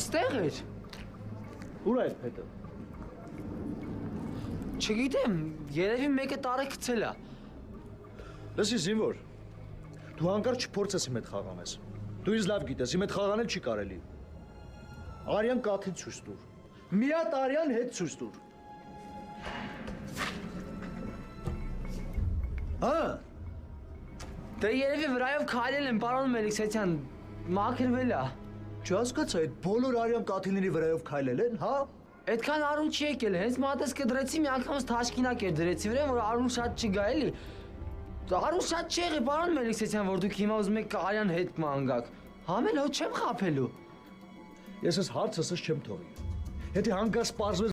Այստեղ էր։ Ուր է այդ փետը։ Չգիտեմ, երևի մեկը տարը գցել է։ Լսի զինվոր։ Դու հանկարծ չփորձես իմ հետ խաղանես։ Դու ինձ լավ գիտես, իմ հետ խաղանել չի կարելի։ Արյան կաթին ցույց տուր։ Մի հատ Արյան հետ ցույց տուր։ Հա։ Դե երևի վրայով քայլել են, պարոն Մելիքսեթյան, մաքրվել է։ Չհասկացա, այդ բոլոր Արյան կաթիլների վրայով քայլել են, հա։ Այդքան արուն չի եկել, հենց մատս կդրեցի, մի անգամս թաշկինակ էր դրեցի վրան, որ արուն շատ չգա էլի։ Արուն շատ չի եղել, պարոն Մելիքսեթյան, որ դուք հիմա ուզում եք Արյան հետ մանգաք։ Համել հո չեմ խաբելու։ Ես ես հարցս չեմ թողի։ Եթե հանկարծ պարզվեց